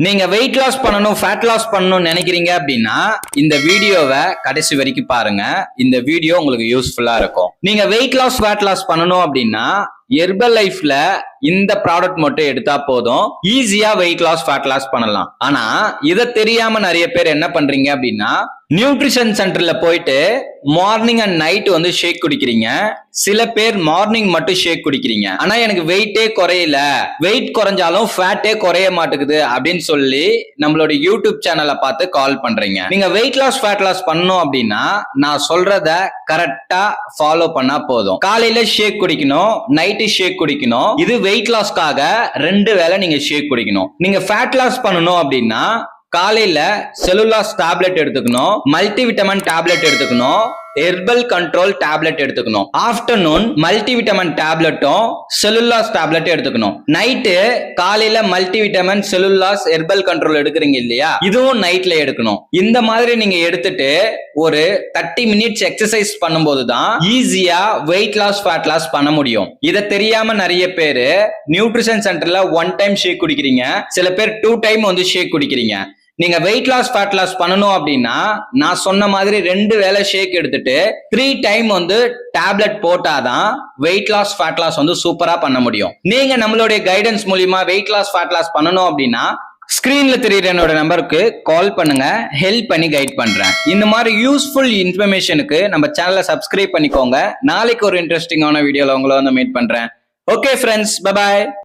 நீங்க weight loss பண்ணணும், fat loss பண்ணணும்னு நினைக்கிறீங்க அப்படின்னா இந்த வீடியோவை கடைசி வரைக்கும் பாருங்க. இந்த வீடியோ உங்களுக்கு யூஸ்ஃபுல்லா இருக்கும். நீங்க வெயிட் லாஸ், ஃபேட் லாஸ் பண்ணணும் அப்படின்னா ஹெர்பல் லைஃப்ல இந்த ப்ராடக்ட் மட்டும் எடுத்தா போதும், ஈஸியா வெயிட் லாஸ், ஃபேட் லாஸ் பண்ணலாம். ஆனா இத தெரியாம நிறைய பேர் என்ன பண்றீங்க அப்படின்னா நியூட்ரிஷன் சென்டர்ல போயிட்டு மார்னிங் அண்ட் நைட் வந்து ஷேக் குடிக்கிறீங்க. சில பேர் மார்னிங் மட்டும் ஷேக் குடிக்கிறீங்க. ஆனா எனக்கு வெயிட்டே குறையல, வெயிட் குறைஞ்சாலும் ஃபேட்டே குறைய மாட்டேங்குது அப்படின்னு சொல்லி நம்மளோட யூடியூப் சேனலை பார்த்து கால் பண்றீங்க. நீங்க வெயிட் லாஸ், ஃபேட் லாஸ் பண்ணணும் அப்படின்னா நான் சொல்றத கரெக்டா ஃபாலோ பண்ணா போதும். காலையில ஷேக் குடிக்கணும், நைட்டு ஷேக் குடிக்கணும். இது வெயிட் லாஸ்க்காக 2 வேளை நீங்க ஷேக் குடிக்கணும். நீங்க ஃபேட் லாஸ் பண்ணணும் அப்படின்னா காலையில செல்லுலாஸ் டேப்லெட் எடுத்துக்கணும், மல்டி விட்டமின் டேப்லெட் எடுத்துக்கணும், ஹெர்பல் கண்ட்ரோல் டேப்லெட் எடுத்துக்கணும். ஆஃப்டர்நூன் மல்டி விட்டமின் டேப்லெட்டும் செல்லுலாஸ் டேப்லெட் எடுத்துக்கணும். நைட்டு காலையில multivitamin, cellulase, herbal control எடுக்கிறீங்க இல்லையா, இதுவும் நைட்ல எடுக்கணும். இந்த மாதிரி நீங்க எடுத்துட்டு ஒரு 30 மினிட்ஸ் எக்ஸசைஸ் பண்ணும்போது தான் ஈஸியா வெயிட் லாஸ், ஃபேட் லாஸ் பண்ண முடியும். இத தெரியாம நிறைய பேரு நியூட்ரிஷன் சென்டர்ல 1 டைம் ஷேக் குடிக்கிறீங்க, சில பேர் 2 டைம் வந்து ஷேக் குடிக்கிறீங்க. நீங்க வெயிட் லாஸ், ஃபேட் லாஸ் பண்ணணும் அப்படின்னா நான் சொன்ன மாதிரி 2 வேளை ஷேக் எடுத்துட்டு 3 டைம் வந்து டேப்லெட் போட்டாதான் வெயிட் லாஸ், ஃபேட் லாஸ் வந்து சூப்பரா பண்ண முடியும். நீங்க நம்மளுடைய கைடன்ஸ் மூலியமா வெயிட் லாஸ், ஃபேட் லாஸ் பண்ணணும் அப்படின்னா ஸ்கிரீன்ல தெரியுற என்னோட நம்பருக்கு கால் பண்ணுங்க, ஹெல்ப் பண்ணி கைட் பண்றேன். இந்த மாதிரி யூஸ்ஃபுல் இன்ஃபர்மேஷனுக்கு நம்ம சேனலை சப்ஸ்கிரைப் பண்ணிக்கோங்க. நாளைக்கு ஒரு இன்ட்ரெஸ்டிங்கான வீடியோல உங்களை வந்து மீட் பண்றேன். Okay friends, bye bye.